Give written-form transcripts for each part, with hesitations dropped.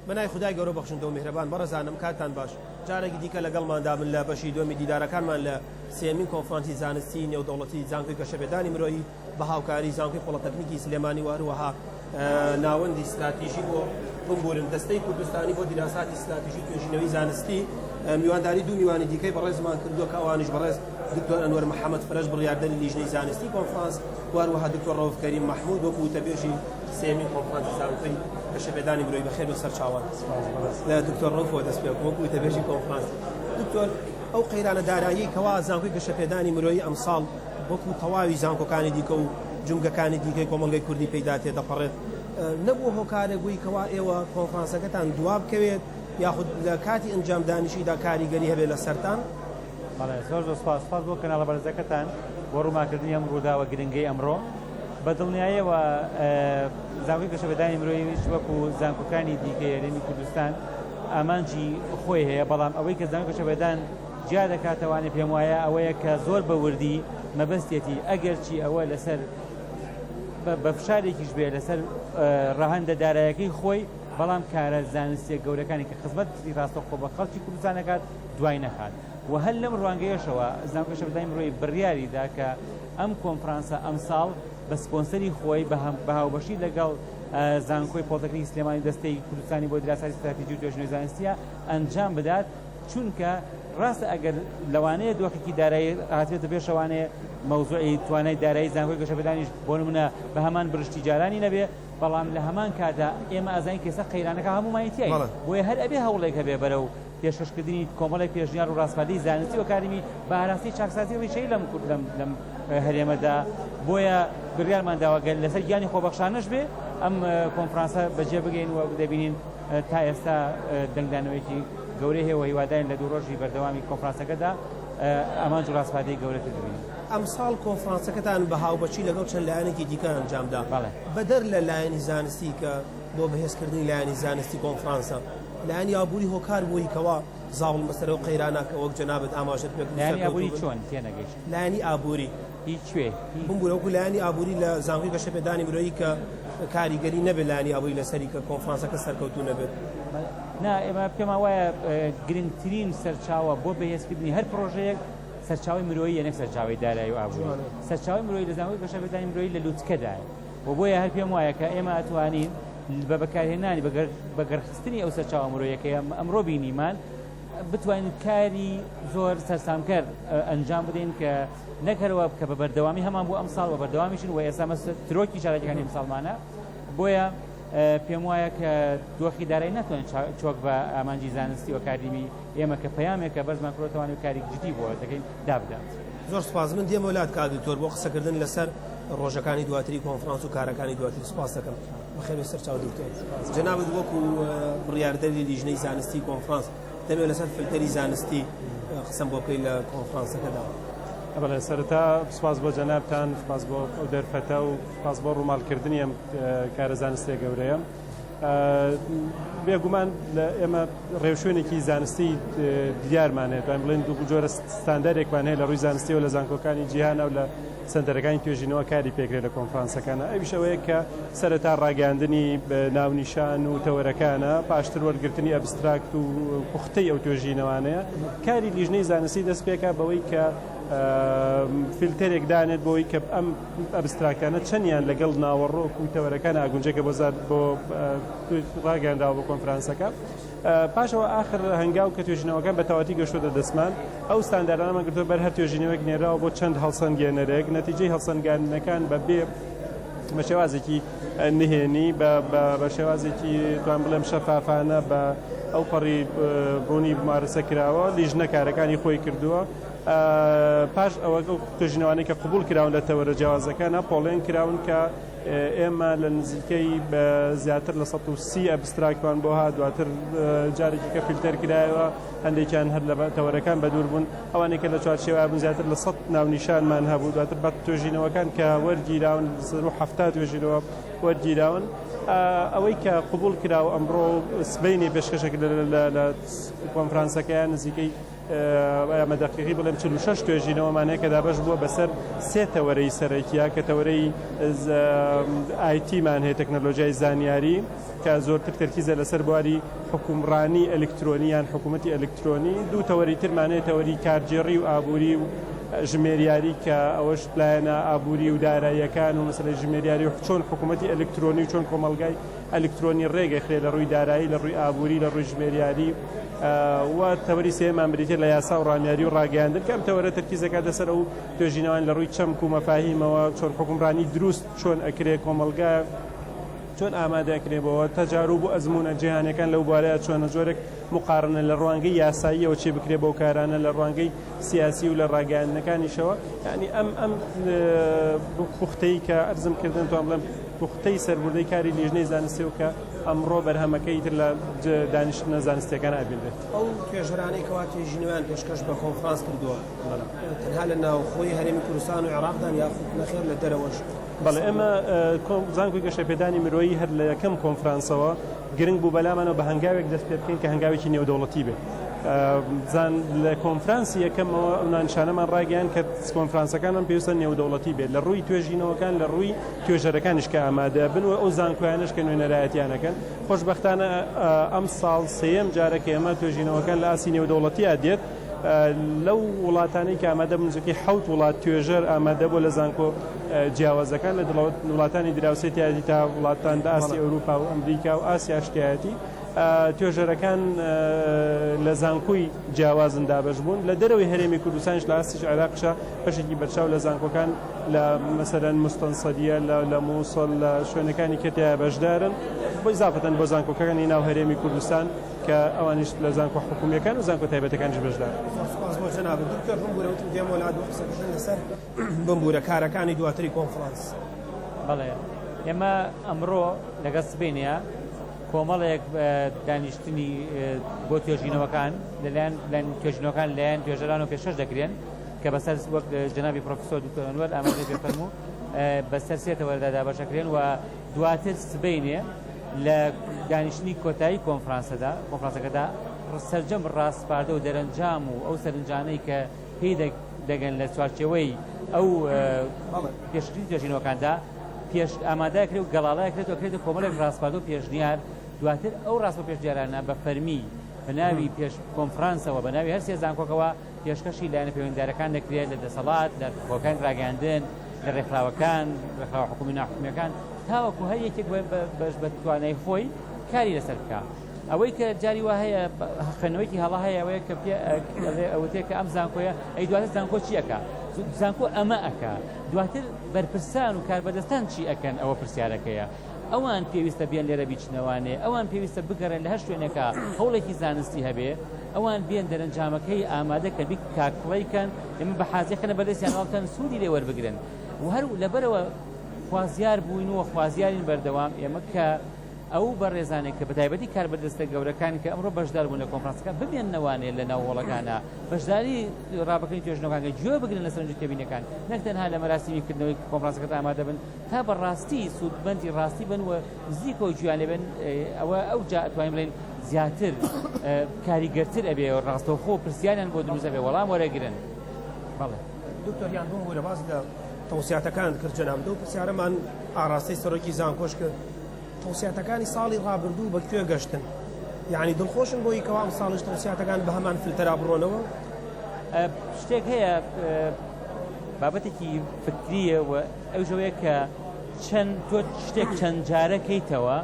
بەنای خدای گەورە بەخشندە و میهرەبان بەڕێزانم کاتان باش جارێکی دیکە لەگەڵماندا من لە بەشی دومی دیدارەکانمان لە سێمین کۆنفرانسی زانستی نێودەوڵەتی زانکۆی گەشەپێدانی مرۆیی بە هاوکاری زانکۆی پۆڵتەکنیکی سلێمانی و هەروەها ناوەندی استراتیژی بۆ بمبورن دەستەی کوردستانی بۆ دیراساتی استراتیژی توێژینەوەی زانستی میوانداری دوو میوانی دیکەی بەڕێزمان کردووە کە ئەوانش بەڕێز دکتۆر ئەنوەر محەممەد فرەش بڕیاردەری لیژنەی زانستی کۆنفرانس وهروەها دکتۆر ڕەوف کەریم محمود وەکو وتەبێژی سێمین کۆنفرانسی زانکۆی گەشەپێدانی مرۆیی بەخێر و سەرچاوان لە دکتۆر ڕەوفەوە دەست پێ وەکو وتەبێژی کۆنفرانس دکتۆر ئەو قەیرانە دارایی کەوا زانکۆی گەشەپێدانی مرۆیی ئەمساڵ وەکو تەواوی زانکۆکانی دیکە و جونگەکانی دیکەی کۆمەڵگەی کوردی پەیدا تێدەپەڕێت نەبوو هۆکارێک بووی کەوا ئێوە کۆنفرانسەکەتان دواب بکەوێت یاخود لە کاتی ئەنجامدانیشیدا کاریگەری هەبێت لە سەرتان زۆر سپاس بۆ کەناڵە بەرزەکەتان بۆ ڕووماکردنی ئەم ڕووداوە گرنگەی ئەمڕۆ بە دڵنیاییەوە زانکۆی گەشەپێدانی مرۆیی وەکو زانکۆکانی دیکەی هەرێمی کوردستان ئامانجی خۆی هەیە بەڵام ئەوەی کە زانکۆی گەشەپێدان جیا دەکاتەوانێ پێم وایە ئەوەیە کە زۆر بە وردی مەبەستێتی ئەگەرچی ئەوە لەسەر بە فشارێکیش بێ لەسەر ڕەهەندە دارایەکەی خۆی بەڵام کارە زانستیە گەورەکانی کە خزمەتی ڕاستەوخۆ بە خەڵکی کوردستان دەکات دوای نەخات و هەر لەم ڕوانگەیەشەوە زانکۆی گەشەپێدانی مرۆیی بڕیاریدا کە ئەم کۆنفرانسە ئەمساڵ بە سپۆنسەری خۆی بە هاوبەشی لەگەڵ زانکۆی پۆڵتەکنیکی سلێمانی دەستەی کوردستانی بۆ دیراساتی استراتیژی و توێژینەوەی زانستیە ئەنجام بدات چونکە ڕاستە ئەگەر لەوانەیە دۆخێکی دارایی هاتوێتە پێشەوانەیە مەوزوعی توانای دارایی زانکۆی گەشەپێدانیش بۆ نمونە بە هەمان برشتی جارانی نەبێ بەڵام لە هەمان کاتا ئێمە ئازانی کێسە قەیرانەکە هەمومانیتیایی بۆیە هەر ئەبێ هەوڵێک هەبێ بەرەو پێشکەشکردنی کۆمەڵی پێشنیار و ڕاستپەردەی زانستی و کاریمی بە هەراستی چاکسازیەوەی شەی لەم هەرێمەدا بۆیە بڕیارمان داوەگەل لەسەر گیانی خۆبەخشانەش بێ ئەم کۆنفرانسە بەجێ بگەین و دەبینین تا ئێستا دەنگدانەوەیەکی گەورەی هەیە و هیوادارین لە دوو ڕۆژی بەردەوامی کۆنفرانسەکەدا ئەمانج و ڕاستپەردەی گەورەتر ببینین. ئەمساڵ کۆنفرانسەکەتان بە هاوبەچی لەگەڵ چەند لایەنێکی دیکە ئەنجامدا بەدەر لە لایەنی زانستی کە بۆ بەهێزکردنی لایەنی زانستی کۆنفرانسە لایەنی ئابووری هۆکار بووی کەوا زاڵ مەسەرە و قەیرانەکە وەک جەنابەت ئاماژەت پێ لایەنی ئابووری چۆن تێنەگەیشت لایەنی ئابووری هیچ کوێ بمبوورە وەکو لایەنی ئابووری لە زانکۆی گەشەپێدانی مرۆیی کە کاریگەری نەبێت لایەنی ئابووری لەسەری کە کۆنفرانسەکە سەرکەوتوو نەبێت نا ئێمە پێم وایە گرنگترین سەرچاوە بۆ بەهێزکردنی هەر پرۆژەیەک سەرچاوی مرۆیی یەنێک سەرچاوی دارایی و ئابووری سەرچاوی مرۆیی لە زانکۆی گەشەپێدانی مرۆیی لە لووتکەدایە و بۆیە هەر پێم وایە کە ئێمە ئەتوانین بە بەکارهێنانی بەگەرخستنی ئەو سەرچاوە مرۆیەکە ئەمڕۆ بینیمان بتوانین کاری زۆر سەرسامکەر ئەنجام بدەین کە نەکەرەوە کە بە بەردەوامی هەمان بۆ ئەمساڵ بە بەردەوامیشن و ئێستا ترۆکی شارەکەەکانی ئەمساڵمانە بۆیە پێم وایە کە دۆخی دارایی ناتوانین چۆک بە ئامانجی زانستی و کاریمی ئێمە کە پەیامێکە بەرزمان کڕۆتەوانی و کاری جدی بۆ دەکەین دابدات. زۆر سپاس من دێمە وڵات کادکتۆر بۆ قسەکردن لەسەر ڕۆژەکانی دواتری کۆنفرانس و کارەکانی دواتری سپاس دەکەم بەخێر سەرچاو دکتۆر جەنابەت وەکو بڕیاردەری لیژنەی زانستی کۆنفرانس دەبێت لەسەر فلتەری زانستی قسەم بۆ بکەین لە کۆنفرانسەکەدا. بەڵێ سەرەتا سپاس بۆ جەنابتان سپاس بۆ ئەو دەرفەتە و سپاس بۆ ڕووماڵکردنی ئەم کارە زانستیە گەورەیە بێگومان لە ئێمە ڕێوشوێنێکی زانستی دیارمانێت توانین بڵێن دوو جۆرە ستاندەرێکمان هەیە لە ڕووی زانستی و لە زانکۆکانی جیهانە و لە سنتەرەکانی توێژینەوە کاری پێکرێت لە کۆنفرانسەکانە ئەویش ئەوەیە کە سەرەتا ڕاگەاندنی ناونیشان و تەوەرەکانە پاشتر وەرگرتنی ئەبستراکت و پوختەی ئەو توێژینەوانەیە کاری لیژنەی زانستی دەست پێکا بەوەی کە فیلتەرێک دانێت بۆی کە ئەم ئەبستراکتانە چەندیان لەگەڵ ناوەڕۆک و تەوەرەکان ئاگونجێکە بۆ ڕاگەانداوە بۆ کۆنفرانسەکە پاشەوە ئاخر هەنگاو کە توێژینەوەکان بە تەواتی گەشتۆتە دەستمان ئەو ستاندەرانەمان گرتووە بەر هەر توێژینەوەک نێراوە بۆ چەند هەڵسەنگێنەرێک نەتیجەی هەڵسەنگاندنەکان بە شێوازێکی نهێنی بە شێوازێکی توان بڵێم شەفافانە بە ئەو پەڕی ڕوونی مارەسە کراوە لیژنە کارەکانی خۆی کردووە پاش ئەوە توێژینەوانەی کە قبول کراون لە تەوەرە جیاوازەکانە پۆڵێن کراون کە ئێمە لە نزیکەی بە زیاتر لە 130 ئەبستراکتوان بۆ ها دواتر جارێکی کە فیلتەر کرایەوە هەندێکیان هەر لە تەوەرەکان بەدوور بوون ئەوانەی کە لە چوارچێوە بوون زیاتر لە 100 ناونیشانمان هەبوو دواتر بە توێژینەوەکان کە وەرگیراون 70 توێژینەوە وەرگیراون ئەوەی کە قبول کراوە ئەمڕۆ سبەینی پێشکەشێک لە کۆنفرانسەکەیان نزیکەی ئەمە دقیقی بڵێم 46 توێژینەوەمانەیە کە دابەش بووە بەسەر سێ تەوەرەی سەرەکیە کە تەوەرەی ئایتیمان هەیە تەکنۆلۆژیای زانیاری کە زۆرتر تەرکیزە لەسەر بواری حکومڕانی ئەلکترۆنی یان حکوومەتی ئەلکترۆنی دوو تەوەری ترمانەیە تەوەری کارجێڕی و ئابووری و ژمێریاری کە ئەوەش لایەنە ئابووری و داراییەکان و مەسەلەی ژمێریاری و چۆن حکوومەتی ئەلکترۆنی و چۆن کۆمەلگای ئەلکترۆنی ڕێگەخرێ لە ڕووی دارایی لە ڕووی ئابووری لە ڕووی ژمێریاری و تەوەری سێمان بریتێ لە یاسا و ڕامیاری و ڕاگەیاندن کەم تەوەرە تەرکیزەکە دەسەر ئەو توێژینەوەیان لە ڕووی چەمک و مەفاهیمەوە چۆن حکومڕانی دروست چۆن ئەکرێ کۆمەلگا چۆن ئامادەکرێبەوە تەجارب و ئەزمونە جیهانەکان لەو بارەیە چۆنە جۆرێک مقارنە لە ڕوانگەی یاساییەوە چێ بکرێ بەو کارانە لە ڕوانگەی سیاسی و لە ڕاگەیاندنەکانیشەوە ینی ئەم پوختەی کە ئەرزم کردن تو بڵێم پوختەی سەربردەی کاری لیژنەی زانستی و کە ئەمڕۆ بەرهەمەکەی تر لە دانیشتنە زانستیەکان ئابێت ئەو توێژەرانەی کەوا توێژینەوەیان پێشکەش بە کۆنفرانس کردووە تەنها لە ناوخۆی هەرێمی کوردستان و عێراقدان یاخود نەخێر لە دەرەوەش بەڵێ ئێمە زانکۆی گەشەپێدانی مرۆیی هەر لە یەکەم کۆنفرانسەوە گرنگ بوو بەلامانەوە بە هەنگاوێک دەست پێ بکەین کە هەنگاوێکی نێودەوڵەتی بێت زان لە کۆنفرانسی یەکەمەوە نانشانەمان ڕاگەیان کە کۆنفرانسەکانمان پێویستە نێودەوڵەتی بێت لە ڕووی توێژینەوەکان لە ڕووی توێژەرەکانیش کە ئامادە بن و ئەو زانکۆیانش کە نوێنەرایەتیانەکەن خۆشبەختانە ئەم ساڵ سێیەم جارەکە ئێمە توێژینەوەکان لە ئاسی نێودەوڵەتیە دێت لەو وڵاتانی کە ئامادە بنجکی حوت وڵات توێژەر ئامادە بۆ لە زانکۆ جیاوازەکان لە وڵاتانی دراوسێتیادی تا وڵاتان ئاسی ئەوروپا و ئەمریکا و ئاسیا شتایەتی توێژەرەکان لە زانکۆی جیاوازن دابەش بوون لە دەرەوەی هەرێمی کوردستانش لە ئاستیش عێراقشە بەشێکی بەرچاو لە زانکۆکان لە مەسەلەن مستەنسەدیە لە مووسڵ لە شوێنەکانی کە تیا بەشدارن بۆ ئیزافەتەن بۆ زانکۆکەکانی ناو هەرێمی کوردستان کە ئەوانیش لە زانکۆ حکوومیەکان و زانکۆ تایبەتەکانیش بەشدار بمبورە کارەکانی دواتری کۆنفرانس بەڵێ ئێمە ئەمڕۆ لەگەڵ سبینە کۆمەڵێک دانیشتنی بۆ توێژینەوەکان لەلایەن توێژینەوەکان لایەن توێژەران و پێشکەش دەکرێن کە بەسەر وەک جەنابی پرۆفیسۆر دکتۆر ئەنوەر ئامادەی پێفەرموو بەسەر سێ تەوەرەدا دابەشەکرێن و دواتر سبینێ لە دانیشتنی کۆتایی کۆنفرانسەکەدا سەرجەم ڕاستپاردە و دەرەنجام و ئەو سەرنجانەی کە پێی دەگەن لە چوارچێوەی ئەو پێشکەشی توێژینەوەکاندا پێش ئامادەکرێت و گەڵاڵایەکرێت و کرێت کۆمەڵێک ڕاستپاردە و پێشنیار دواتر ئەو ڕاست و پێشنیارانە بە فەرمی بە ناوی پێش کۆنفرانسەوە بە ناوی هەر سێ زانکۆکەوە پێشکەشی لایەنە پەیوەندیدارەکان دەکرێت لە دەسەڵات لە کۆکان ڕاگەاندن لە ڕێکخراوەکان ڕێکخراوە حکومی ناحکومیەکان تاوەکو هەر یەکێک بەش بە توانای خۆی کاری لەسەر بکە ئەوەی کە جاری وا هەیە خوێندنەوەیکی هەڵا هەیە ئەوەیە کە ئەوەتەیە کە ئەم زانکۆیە ئەی دواتر زانکۆ چی ئەکا زانکۆ ئەمە ئەکا دواتر بەرپرسان و کاربەدەستان چی ئەکەن ئەوە پرسیارەکەیە ئەوان پێویستە بێن لێرە بیچنەوانێ ئەوان پێویستە بگەڕێن لە هەر شوێنێکە هەوڵێکی زانستی هەبێ ئەوان بێن دەرەنجامەکەی ئامادە کە بیک کاکڵیکەن ئێمە بە حازیەکەنە بەدەستیان هەڵکەن سوودی لێ وەربگرن و هەر لەبەرەوە خوازیار بووین و خوازیارین بەردەوام ئێمە کە ئەو بەڕێزانێک کە بەتایبەتی کاربەدەستە گەورەکانی کە ئەمڕۆ بەشدار بوون لە کۆنفرانسەکە ببێننەوانێ لە ناو وڵەکانە بەشداری ڕابەکەی توێژنەوەکانەکە گوێ بگرن لە سەرنجی کێبینەکان نەک تەنها لە مەراسیمیکردنەوەی کۆنفرانسەکەت ئامادە بن تا بەڕاستی سوودمەندی ڕاستی بن و نزیکەوە گویان لێ بن ئەوە ئەو جا ئەتوانین بڵێن زیاتر کاریگەرتر ئەبێ و ڕاستەوخۆ پرسیاریان بۆ دروست ئەبێ وەڵام وەرەگرن بەڵێ دکتۆریان بوو لە باز لە تەوسیاتەکان کرد جەناب دو پرسیارەمان ئاڕاستەی سەرۆکی زانکۆش کرد تەوسیاتەکانی ساڵی ڕابردوو بە کوێ گەشتن یعنی دڵخۆشن بۆی کەوا ئەم ساڵش تەوسیاتەکان بە هەمان فلتەرا بڕۆنەوە شتێک هەیە بابەتێکی فکریە و ئەو ژەوەیە کە تۆ شتێک چەند جارەکەیتەوە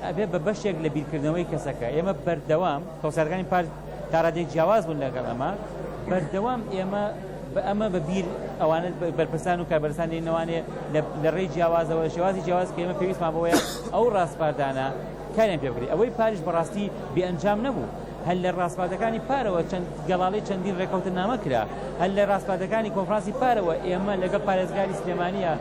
ئەبێ بە بەشێک لە بیرکردنەوەی کەسەکە ئێمە بەردەوام تەوسیاتەکانی پار تاڕادێک جیاواز بوون لەگەڵ ئەمە بەردەوام ئێمە ئەمە بە بیر ئەوانە بەرپرسان و کاربەرسانی نەوانێ لە ڕێی جیاوازەوە شێوازی جیاواز کە ئێمە پێویستمان بەوەیە ئەو ڕاستپاردانە کاریان پێ بکرێت ئەوەی پاریش بەڕاستی بێئەنجام نەبوو هەل لە ڕاستپاردەکانی پارەوە چەند گەڵاڵی چەندین ڕێکەوتن نامەکرا هەل لە ڕاستپاردەکانی کۆنفرانسی پارەوە ئێمە لەگەڵ پارێزگاری سلێمانیە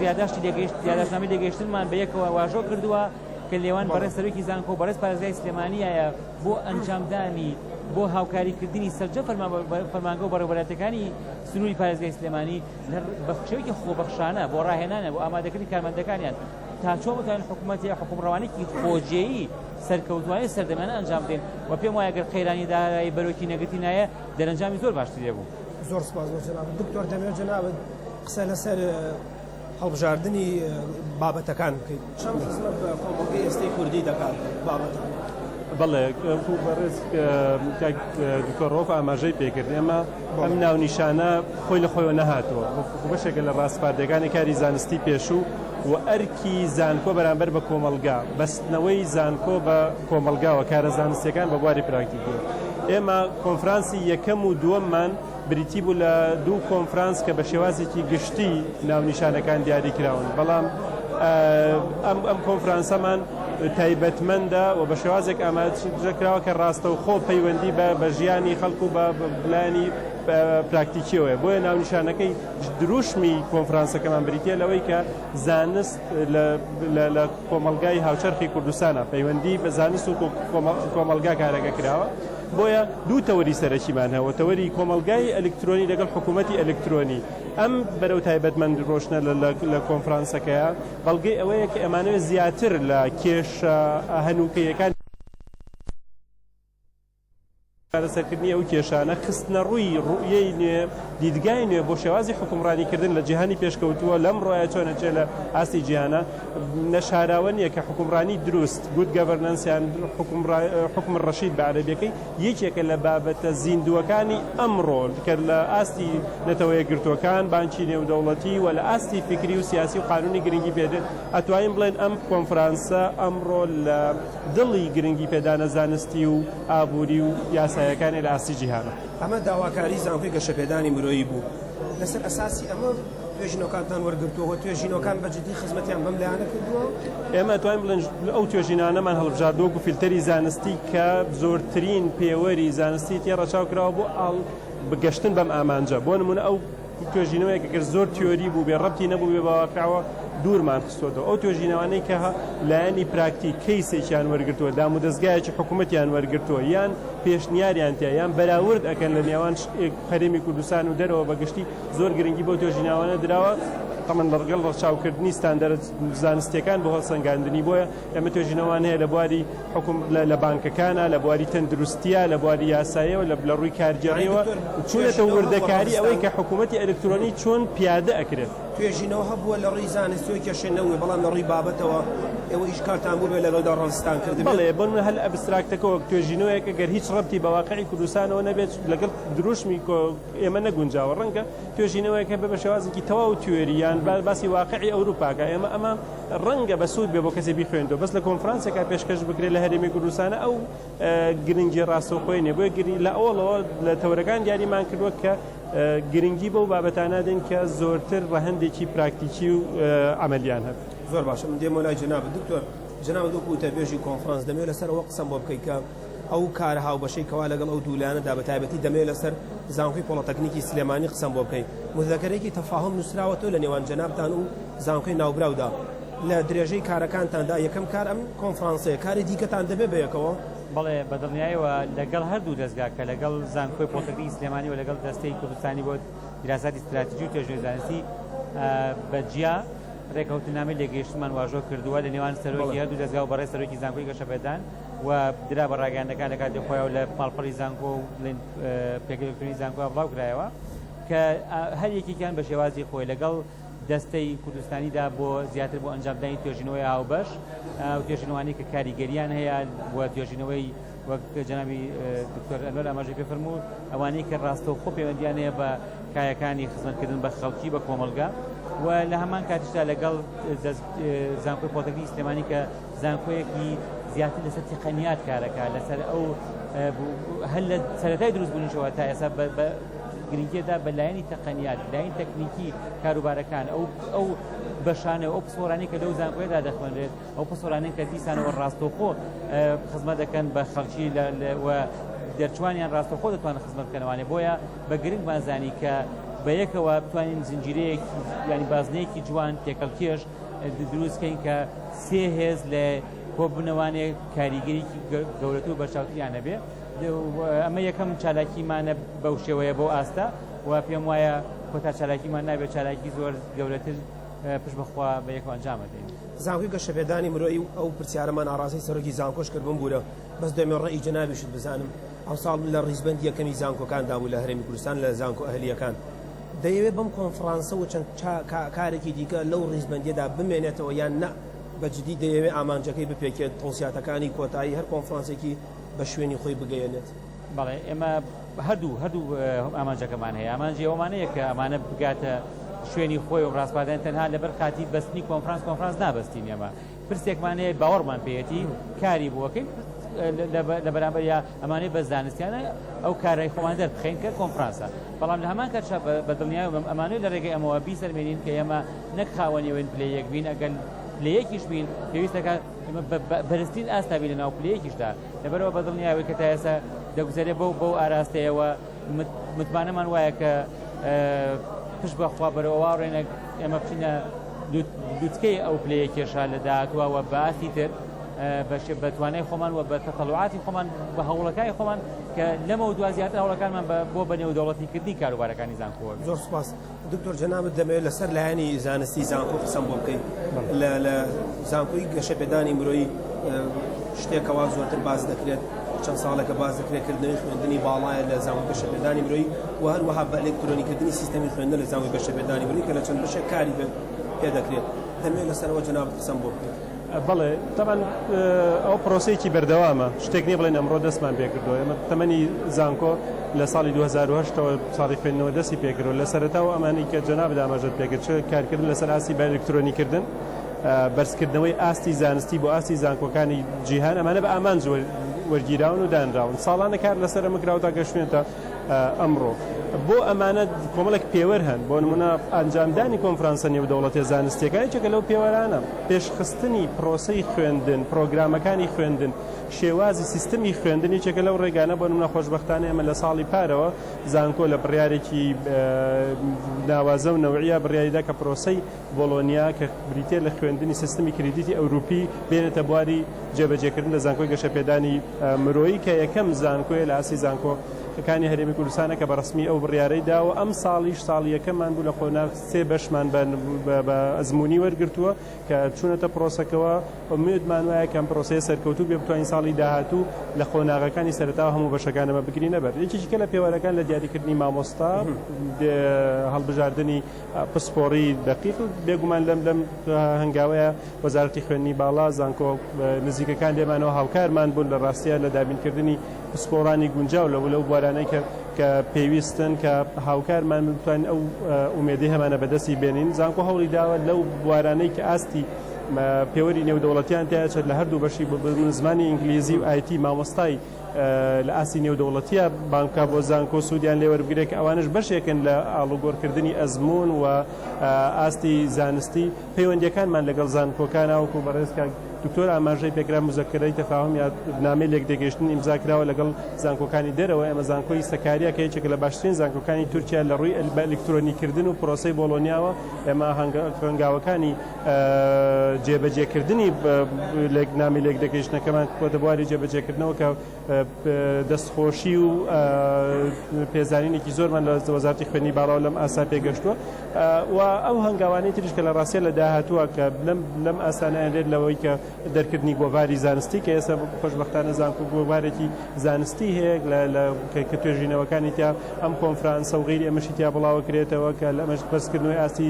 یادداشتنامەی لێگەیشتنمان بە یەکەوە واژۆ کردووە کە لێوان بەڕێز سەرۆکی زانکۆ بەڕێز پارێزگای سلێمانیایە بۆ ئەنجامدانی بۆ هاوکاریکردنی سەرجە فەرمانگە و بەڕێوەبەرەتەکانی سنووری پارێزگای سلێمانی بە شێوەیەکی خۆبەخشانە بۆ ڕاهێنانە بۆ ئامادەکردنی کارمەندەکانیان تا چۆن بتوانن حکوومەتی حکومڕەوانێکی خۆجێیی سەرکەوتوانی سەردەمانە ئەنجام بدەین و پێم وایە گەر قەیرانی دارایی بەرۆکی نەگەتینایە دەرەنجامی زۆر باشتری دەبوو. زۆر سپاس بۆ جەناب دکتۆر دەمەوێت جەنابەت قسە لەسەر هەڵبژاردننی بابەتەکان بکەیت چەند خزمەت بە کۆمەڵگەی ئێستای کوردی دەکات بابەتەکان. بەڵێ بەڕێز دکتۆرۆف ئاماژەی پێکرد ئێمە ئەم ناونیشانە خۆی لە خۆیەوە نەهاتووە بەشێکە لە ڕاستپاردەکانی کاری زانستی پێشوو و ئەرکی زانکۆ بەرامبەر بە کۆمەلگا بەستنەوەی زانکۆ بە کۆمەلگاوە کارە زانستیەکان بە بواری پراکتیکی ئێمە کۆنفرانسی یەکەم و دووەممان بریتی بوو لە دوو کۆنفرانس کە بە شێوازێکی گشتی ناونیشانەکان دیاری کراون بەڵام ئەم کۆنفرانسەمان تایبەتمەندە و بە شێوازێک ئامادەکراوە کە ڕاستەوخۆ پەیوەندی بە ژیانی خەڵکو بە بلانی پراکتیکیەوەیە بۆیە ناونیشانەکەی دروشمی کۆنفرانسەکەمان بریتە لەوەی کە زانست لە کۆمەلگای هاوچەرخی کوردستانە پەیوەندی بە زانست و کۆمەلگا کارەکە کراوە بۆیە دوو تەوەری سەرەکیمان هەوە تەوەری کۆمەلگای ئەلکترۆنی لەگەڵ حکوومەتی ئەلکترۆنی ئەم بەرەو تایبەتمەند ڕۆشنە لە کۆنفرانسەکەیە بەڵگەی ئەوەیە کە ئەمانەوێت زیاتر لە کێشە هەنووکەیەکان سەرکردنی ئەو کێشانە خستنە ڕووی ڕوئیەی نوێ دیدگای نوێ بۆ شێوازی حکومڕانیکردن لە جیهانی پێشکەوتووە لەم ڕۆیە چۆنەچێ لە ئاستی جیهانە نەشاراوە نیە کە حکومڕانی دروست گود گەڤەرنەنسیان حکم ڕەشید بە عەرەبیەکەی یەکێکە لە بابەتە زیندووەکانی ئەمڕۆ کە لە ئاستی نەتەوە یەکگرتووەکان بانکی نێودەوڵەتی و لە ئاستی فکری و سیاسی و قانونی گرنگی پێدێت ئەتوانین بڵێن ئەم کۆنفرانسە ئەمڕۆ لە دڵی گرنگی پێدانە زانستی و ئابووری و یاسایەکانی لە ئاستی جیهانە ئەمە داواکاری زانکۆی گەشەپێدانی مرۆیی بوو لەسەر ئەساسی ئەمە توێژینەکانتان وەرگرتووە توێژینەکان بەجددی خزمەتیان بەم لایەنە کردووە ئێمە توانین بڵێن ئەو توێژینانەمان هەڵبژاردووە و فیلتەری زانستی کە زۆرترین پێوەری زانستی تێڕەچاو کراوە بۆ بگەشتن بەم ئامانجە بۆ نمونە ئەو توێژینەوەیەکە گەر زۆر تیۆری بوو بێ ڕەبتی نەبوو بێ بەواقعەوە دوورمان خستۆتەوە ئەو توێژینەوانەی کە لایەنی پراکتیک کەیسێکیان وەرگرتووە دام و دەستگایەکی حکوومەتیان وەرگرتووە یان پێشنیاریان تیا یان بەراورد ئەکەن لە نێوان هەرێمی کوردستان و دەرەوە بەگشتی زۆر گرنگی بۆ توێژینەوانە دراوە تەمەن لەڕگەڵ ڕەچاوکردنی ستاندەرە زانستیەکان بۆ هەڵسەنگاندنی بۆیە ئەمە توێژینەوان هەیە لە بواری لە بانکەکانە لە بواری تەندروستیە لە بواری یاساییەوە لە ڕووی کارگێڕیەوە چونێتە وردەکاری ئەوەی کە حکوومەتی ئەلکترۆنی چۆن پیادە ئەکرێت توێژینەوە هەبووە لە ڕووی زانستی و کێشێنەوەی بەڵام لە ڕووی بابەتەوە ئێوە ئیشکالتان بوو لە ڕۆدا ڕۆستان کردن بەڵێ بۆ من هەل ئەبستراکتەکەەوە توێژینەوەیەکە گەر هیچ ڕەبتی بە واقعی کوردستانەوە نەبێت لەگەڵ دروشمی ئێمە نەگونجاوە ڕەنگە توێژینەوەیەکە بە شێوازێکی تەواو توێریان باسی واقعی ئەوروپاکە ئێمە ئەمە ڕەنگە بە سوود بێ بۆ کەسێ بیخوێنەوە بەس لە کۆنفرانسێکا پێشکەش بکرێت لە هەرێمی کوردستانە ئەو گرنگی ڕاستەوخۆی نیە بۆیە لە ئەوڵەوە لە تەورەکان دیاریمان کردووە کە گرنگی بەو بابەتانە دێن کە زۆرتر ڕەهەندێکی پراکتیکی و عملیان هەب زۆر باشە من دێمە لای جەناب دکتۆر جەناب دۆکو تەبێژی کۆنفرانس دەمێت لەسەر ئەوە قسەم بۆ بکەیت کە ئەو کارە هاوبەشەی کەوا لەگەڵ ئەو دوولانەدا بە تایبەتی دەمێت لەسەر زانکۆی پۆڵەتەکنیکی سلێمانی قسەم بۆ بکەیت مذەکەرێکی تەفاهم نووسراوەتەوە لە نێوان جەنابتان و زانکۆی ناوبراودا لە درێژەی کارەکانتاندا یەکەم کار ئەم کۆنفرانسەیە کاری دیکەتان دەبێت بەیەکەوە بەڵێ بەدڵنیایەوە لەگەڵ هەردوو دەستگا کە لەگەڵ زانکۆی پۆڵەتەکنی سلێمانی و لەگەڵ دەستەی کوردستانی بۆ دیراساتی استراتیژی و توێژینەوەی زانستی بەجیا ڕێکەوتنامەی لێگەیشتمان واژۆ کردووە لە نێوان سەرۆکی هەردوو دەستگا و بەڕێز سەرۆکی زانکۆی گەشەپێدان و درا بە ڕاگەیاندەکان لە کاتی خۆیەوە لە پاڵپەڕی زانکۆ و پێگەی ئەلکترۆنی زانکۆ بڵاو کرایەوە کە هەر یەکێکیان بە شێوازی خۆی لەگەڵ دەستەی کوردستانیدا بۆ زیاتر بۆ ئەنجامدانی توێژینەوەی هاوبەش و توێژینەوانی کە کاریگەریان هەیە و توێژینەوەی وەک جەنابی دکتۆر ئەنوەر ئاماژەی پێ فەرموو ئەوانەی کە ڕاستەوخۆ پەیوەندیان هەیە بە کایەکانی خزمەتکردن بە خەڵکی بە کۆمەلگا و لە هەمان کاتیشدا لەگەڵ زانکۆی پۆڵەتەکنی سلێمانی کە زانکۆیەکی زیاتر لەسەر تقنیات کارەکە لەسەر ئەو هەل لە سەرەتای دروستبوونیشەوە تا ئێستا بە گرنگیەدا بە لایەنی تقنیات لایەن تەکنیکی کاروبارەکان ئەو بەشانە ئەو پسۆرانی کە لەو زانکۆیەدا دەخوێنرێت ئەو پسۆرانەی کە دیسانەوە ڕاستەوخۆ خزمەت دەکەن بە خەڵکی و دەرچوانیان ڕاستەوخۆ دەتوانن خزمەت بکەنەوانێ بۆیە بە گرنگ بازانی کە بە یەکەوە بتوانین زنجیرەیەکی ینی بازنەیەکی جوان تێکەڵکێش دروستکەین کە سێ هێز لە کۆبوونەوانێک کاریگەریکی گەورەتر و بەرچاوتریانە بێ ئەمە یەکەم چالاکیمانە بەو شێوەیە بۆ ئاستا و پێم وایە کۆتا چالاکیمان نابێت چالاکی زۆر گەورەتر پشت بەخوا بە یەکەوە ئەنجام بدەین زانکۆی گەشەپێدانی مرۆیی ئەو پرسیارەمان ئاڕاستی سەرۆکی زانکۆش کردبووم بوورە بەس دوێمە ڕێی جەنابیشت بزانم ئەو ساڵ لە ڕیزبەندی یەکەمی زانکۆکاندا بوو لە هەرێمی کوردستان لە زانکۆ ئەهلیەکان دەیەوێت بەم کۆنفرانسە و چەند کارێکی دیکە لەو ڕیزبەندیەدا بمێنێتەوە یان نە بەجددی دەیەوێت ئامانجەکەی بپێکێت تۆسیاتەکانی کۆتایی هەر کۆنفرانسێکی بە شوێنی خۆی بگەیەنێت. بەڵێ ئێمە هەردوو ئامانجەکەمان هەیە ئامانجی ئەومانەیە کە ئەمانە بگاتە شوێنی خۆی و ڕاستپادان تەنها لەبەر خاتی بەستنی کۆنفرانس نابەستین ئێمە پرسێکمانەیە باوەڕمان پێێتی کاری بووەکەی لە بەرامبەر یا ئەمانەی بە زانستیانە ئەو کارای خۆمان دەربخەین کە کۆنفرانسە بەڵام لە هەمان کاتشا بە دڵنیای ئەمانەی لە ڕێگەی ئەمەوە بیسەرمێنین کە ئێمە نەک خاوەنیەوەین پلەیەک بین ئەگەر پلەیەکیش بین پێویستەکە بەرزترین ئاستابی لە ناو پلەیەکیشدا لەبەرەوە بە دڵنیاوەی کە تا ئێستا دەگوزارێت بەو ئاراستەیەوە متمانەمان وایە کە پشت بەخوا بەرەوە ڕێنە ئێمە بچینە دووتکەی ئەو پلەیە کێشا لە داهاتووەوە بە ئاستی تر بە توانای خۆمان و بە تەتەڵوعاتی خۆمان بە هەوڵەکانی خۆمان کە لەمە و دوازیاتر هەوڵەکانمان بۆ بەنێو دەوڵەتیکردنی کاروبارەکانی زانکۆ. زۆر سپاس دکتۆر جەنابەت دەمەوێت لەسەر لایەنی زانستی زانکۆ قسەم بۆ بکەیت لە زانکۆی گەشەپێدانی مرۆیی شتێکەوە زۆرتر باز دەکرێت چەند ساڵێکە باز دەکرێت کردنەوەی خوێندنی باڵایە لە زانکۆی گەشەپێدانی مرۆیی و هەروەها بە ئەلێکترۆنیکردنی سیستەمی خوێندن لە زانکۆی گەشەپێدانی مرۆیی کە لە چەند بەشێک کاری پێ دەکرێت دەمەوێت لەسەرەوە جەنابەت قسەم بۆ بکەیت. بەڵێ تەمان ئەو پرۆسەیەکی بەردەوامە شتێک نییە بڵێن ئەمڕۆ دەستمان پێکردەوە ئێمە تەمەنی زانکۆ لە ساڵی 2008ەوە ساڵی خوێندنەوە دەستی پێکردەوە لە سەرەتاوە ئەمانەی کە جەنابەت ئاماژەت پێکرد کارکردن لەسەر ئاستی بە ئەلێکترۆنیکردن بەرزکردنەوەی ئاستی زانستی بۆ ئاستی زانکۆکانی جیهان ئەمانە بە ئامانج وەرگیراون و دانراون ساڵانە کار لەسەر ئەمەکراوە تا گەشتێتە ئەمڕۆ بۆ ئەمانە کۆمەڵێک پێوەەر هەن بۆ نمونە ئەنجامدانی کۆنفرانسە نێودەوڵەتی زانستیەکانی چێکە لەو پێوەرانە پێشخستنی پرۆسەی خوێندن پرۆگرامەکانی خوێندن شێوازی سیستمی خوێندنی چێکە لەو ڕێگانە بۆ نمونە خۆشبەختانە ئێمە لە ساڵی پارەوە زانکۆ لە بڕیارێکی ناوازە و نەوعیە بڕیاریدا کە پرۆسەی بۆلۆنیا کە بریتێ لە خوێندنی سیستمی کریدیتی ئەوروپی بێنێتە بواری جێبەجێکردن لە زانکۆی گەشەپێدانی مرۆیی کە یەکەم زانکۆیە لە ئاسی زانکۆەکانی هەرێمی کوردستانە کە بە ڕسمی ئەو بڕیارەی داوە ئەم ساڵیش ساڵی یەکەممان بوو لە خۆنا سێ بەشمان بە ئەزمموی وەرگرتووە کە چوونەتە پرۆسەکەەوە ئومێدمان وایە کەم پرۆسەیە سەرکەوتوو بێ بتوانین ساڵی داهاتوو لە خۆناغەکانی سەرەتاوە هەموو بەشەکانەمە بگرینە بەر یەکێکە لە پێوەرەکان لە دیاریکردنی مامۆستا هەڵبژاردننی پسپۆڕی دقیق و بێگومان لەم هەنگاوەیە وەزارەتی خوێندنی باڵا زانکۆ نزیکەکان لێمانەوە هاوکارمان بوون لە ڕاستیە لە دابینکردنی پسپۆڕانی گونجاو لەو بوارانەی کە پێویستن کە هاوکارمان بتوانین ئەو ئومێدەی هەمانە بەدەستی بێنین زانکۆ هەوڵی داوە لەو بوارانەی کە ئاستی پێوەری نێودەوڵەتیان تایە لە هەردوو بەشی زمانی ئینگلیزی و ئایتی مامۆستای لە ئاسی نێودەوڵەتیە بانکا بۆ زانکۆ سوودیان لێوەربگرێت کە ئەوانش بەشێکن لە ئاڵوگۆڕکردنی ئەزمون و ئاستی زانستی پەیوەندیەکانمان لەگەڵ زانکۆکانە وەکو بەڕێزکە دکتۆر ئاماژەی پێکرا مزەکرەی تەفاهم یا نامەی لێکدەگەشتن ئیمزاکراوە لەگەڵ زانکۆکانی دەرەوە ئێمە زانکۆی سەکاریە کە یەکێک لە باشترین زانکۆکانی تورکیا لە ڕووی بە ئەلکترۆنیکردن و پرۆسەی بۆلۆنیاوە ئێمە هەنگاوەکانی جێبەجێکردنی نامی لێکدەگەشتنەکەمان کۆتە بواری جێبەجێکردنەوە کە دەستخۆشی و پێزانینێکی زۆرمان لە وەزارەتی خوێندنی باڵا و لەم ئاسا پێگەشتووە و ئەو هەنگاوانەی تریش کە لە ڕاستیە لە داهاتووە کە لەم ئاسانیان لێت لەوەی کە دەرکردنی گۆڤاری زانستی کە ئێستا خۆشبەختانە زانکۆ گۆڤارێکی زانستی هەیە کە توێژینەوەکانی تیا ئەم کۆنفرانسە و غیری ئەمەشی تیا بڵاوە کرێتەوە کە لەمەش بەرزکردنەوەی ئاستی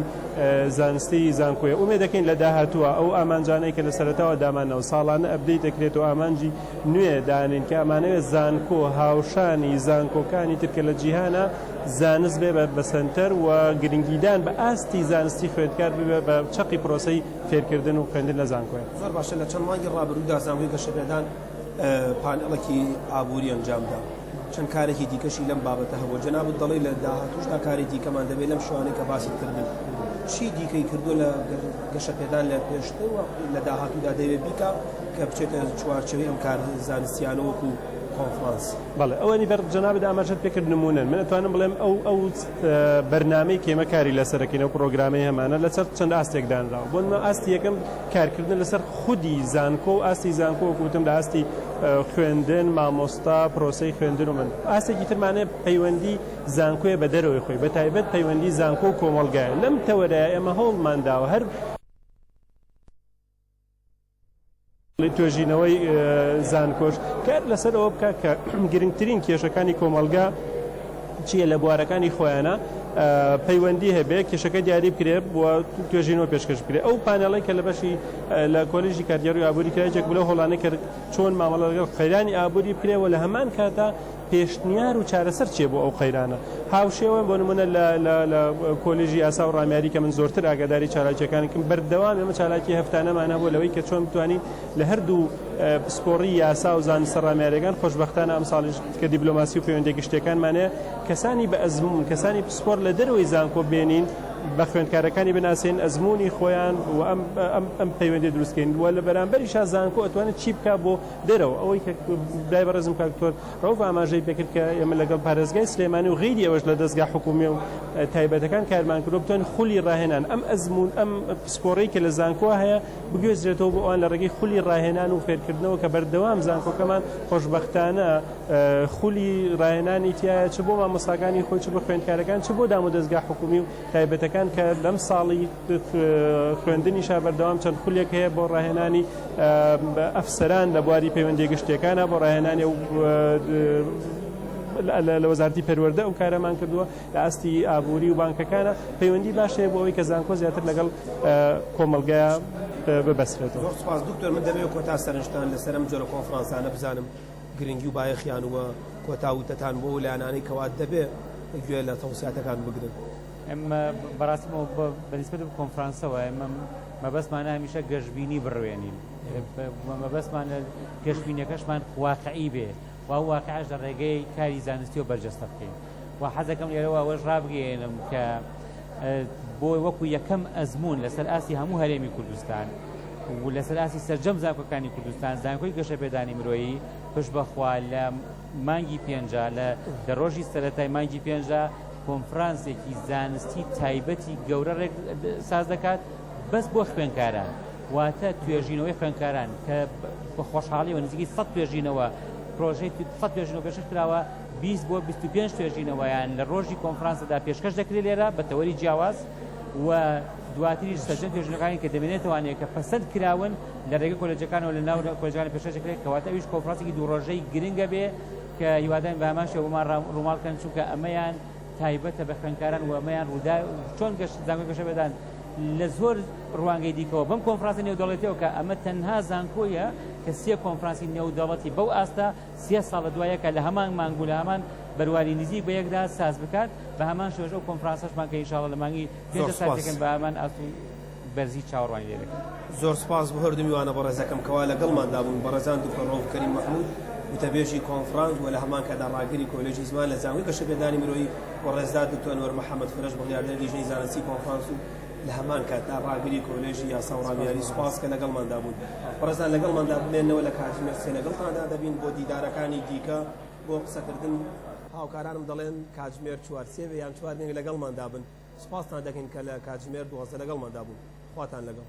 زانستی زانکۆیە ئومێد دەکەین لە داهاتووە ئەو ئامانجانەی کە لە سەرەتاوە دامانەوە ساڵانە ئەبدەیت دەکرێت و ئامانجی نوێ دانین کە ئەمانەوێت زانکۆ هاوشانی زانکۆکانی ترکە لە جیهانە زانست بێ بە سنتەر و گرنگیدان بە ئاستی زانستی خوێندکار ببێ بە چەقی پرۆسەی فێرکردن و خوێندن لە زانکۆیە. زۆر باشە لە چەند مانگی ڕابردوودا زانکۆی گەشەپێدان پانێڵێکی ئابووری ئەنجامدا چەند کارێکی دیکەشی لەم بابەتە هەبوو جەنابەت دەڵێ لە داهاتووشدا کاری دیکەمان دەبێت لەم شوانەی کە باسی کردن چی دیکەی کردو لە گەشەپێدان لە پێشتر و لە داهاتوودا دەوێت بیکە کە بچێتە چوارچەوەی ئەم کار زانستیانە وەکو کۆنفرانس. بەڵێ ئەوەنی بەر جەنابەت ئاماژەت پێکرد نمونەن من ئەتوانم بڵێم ئەو بەرنامەی کێمە کاری لەسەرەکەین و پرۆگرامەی هەمانە لەسەر چەند ئاستێک دانراوە بۆ نمونە ئاستی یەکەم کارکردن لەسەر خودی زانکۆ و ئاستی زانکۆ وەکوتم لە ئاستی خوێندن مامۆستا پرۆسەی خوێندن و من ئاستێکی ترمانێ پەیوەندی زانکۆیە بە دەرەوەی خۆی بەتایبەت پەیوەندی زانکۆ و کۆمەڵگایە لەم تەوەرایە ئێمە هەوڵمان داوە هەر توێژینەوەی زانکۆش کار لەسەر ئەوە بکە کە گرنگترین کێشەکانی کۆمەلگا چییە لە بوارەکانی خۆیانە پەیوەندی هەبێ کێشەکە دیاری بکرێت بۆ توێژینەوە پێشکەش بکرێت ئەو پانەڵی کە لە بەشی لە کۆلیژی کاردیاری ئابووری کرایەک بلە هۆڵانە کرد چۆن مامەڵە لەگەڵ قەیرانی ئابووری بکرێەوە لە هەمان کاتا پێشنیار و چارەسەر چێ بۆ ئەو قەیرانە هاوشێوە بۆ نمونە لە کۆلیژی ئاسا و ڕامیاری کە من زۆرتر ئاگاداری چالاکیەکانکەم بەردەوام ئێمە چالاکی هەفتانەمانە بۆ لەوەی کە چۆن بتوانین لە هەردوو پسپۆڕی یاسا و زانستە ڕامیاریەکان خۆشبەختانە ئەم ساڵیش کە دیپلۆماسی و پەیوەندی گشتەکانمانەیە کەسانی بە ئەزمون کەسانی پسپۆر لە دەروەوەی زانکۆ بێنین بە خوێندکارەکانی بناسێن ئەزمموی خۆیان و ئەم پەیوەندی دروستکەین وە لە بەرامبەری زانکۆ ئەتوانێت چی بکە بۆ دەرەوە ئەوەی دای بەڕێزم کاکتۆر ڕەو ئاماژەی پێکرد کە ئێمە لەگەڵ پارێزگای سلێمانی و غیری ئەوەش لە دەستگا حکومی و تایبەتەکان کارمان کردو بتوان خولی ڕاهێنان ئەم ئەزمون ئەم پسپۆڕەی کە لە زانکۆ هەیە بگوێزرێتەوە بۆ ئەوان لە ڕێگەی خولی ڕاهێنان و فێرکردنەوە کە بەردەوام زانکۆکەمان خۆشبەختانە خولی ڕاهێنانی تایە چ بۆ مامۆستاکانی خۆی چ بە خوێندکارەکان چ بۆ دام و دەستگا حکومی و تایبەتەکان کە لەم ساڵی خوێندنی بەردەوام چەند خولێک هەیە بۆ ڕاهێنانی ئەفسەران لە بواری پەیوەندی گشتیەکانە بۆ ڕاهێنانی لە وەزارەتی پەروەردە ئەو کارەمان کردووە لە ئاستی ئابووری و بانکەکانە پەیوەندی باشەیە بۆ ئەوەی کە زانکۆ زیاتر لەگەڵ کۆمەلگایە ببەسرێتەوە. زۆر سپاس دکتۆر من دەبێت کۆتا سەرنجتان لەسەر ئەم جۆرە کۆنفرانسانە بزانم گرنگی و بایەخیانوە کۆتا وتەتان بۆ لایەنانەی کەوات دەبێت گوێ لە تەوسیاتەکان بگرن. ئەمە بەڕاستیمەوە بەنسبەت بە کۆنفرانسەوە ئێمە مەبەستمانە هەمیشە گەشتبینی بڕوێنین مەبەستمان لە گەشتبینیەکەشمان واقعی بێ و واقعش لە ڕێگەی کاری زانستی و بەرجەستە بکەین و حەزەکەم لێرەوە ئەوەش ڕابگەێنم کە بۆی وەکو یەکەم ئەزمون لەسەر ئاسی هەموو هەرێمی کوردستان و لەسەر ئاسی سەرجەم زانکۆکانی کوردستان زانکۆی گەشەپێدانی مرۆیی پشت بەخوا لە مانگی پێنجا لە ڕۆژی سەرەتای مانگی پێنجا کۆنفرانسێکی زانستی تایبەتی گەورە ڕێک ساز دەکات بەس بۆ خوێندکاران واتە توێژینەوەی خوێندکاران کە بە خۆشحاڵی و نزیکی 100 توێژینەوە پرۆژەی 100 توێژینەوە پێشکەش کراوە 20 بۆ 25 توێژینەوەیان لە ڕۆژی کۆنفرانسەدا پێشکەش دەکرێت لێرە بە تەوەری جیاواز و دواتریش سەرجەم توێژینەکانی کە دەمێنێتوانێت کە پەسەند کراون لە ڕێگە کۆلێجەکانەوە لە ناو کۆلێجەکانی پێشکەش دەکرێت کەواتە ئەویش کۆنفرانسێکی دوو ڕۆژەی گرنگە بێ کە هیوادارین بە هەمان شێوەمان ڕووماڵکەن چونکە ئەمەیان تایبەتە بە خوێندکاران و ئەمەیان ڕوودا چۆن زانکۆی گەشەپێدان لە زۆر ڕوانگەی دیکەوە بەم کۆنفرانسی نێودەوڵەتیەوە کە ئەمە تەنها زانکۆیە کە 3 کۆنفرانسی نێودەوڵەتی بەو ئاستا 3 ساڵ دوایە کە لە هەمان مانگ و لە هەمان بەرواری نزیک بە یەکدا ساز بکات بە هەمان شێوەش ئەو کۆنفرانسەشمان کە ئینشاڵڵا لە مانگی 5 ساعتێکن بە هەمان ئاست و بەرزی چاوەڕوانی لێ دەکەن. زۆر سپاس بۆ هەردوومیوانە بەڕێزەکەم کەوا لەگەڵماندا بوون بەڕێزان دکتۆر ڕەوف کەریم مەحموود وتەبێژی کۆنفرانس و لە هەمان کەدا ڕاگەری کۆلێژی زمان لە زانکۆی گەشەپێدانی مرۆیی بۆ ڕێزدار دکتۆر ئەنوەر محەممەد فرەش بڕیاردەری لیژنەی زانستی کۆنفرانس و لە هەمان کاتدا ڕاگەری کۆلێژی یاسا و ڕامیاری سوپاس کە لەگەڵماندا بوون. بەڕێزان لەگەڵماندا بمێنەوە لە کاتژمێر 3 لەگەڵتاندا دەبین بۆ دیدارەکانی دیکە بۆ قسەکردن هاوکارانم دەڵێن کاتژمێر 4 یان 4 لەگەڵماندا بن. سوپاستان دەکەین کە لە کاتژمێر 12 لەگەڵماندا بوون. خواتان لەگەڵ.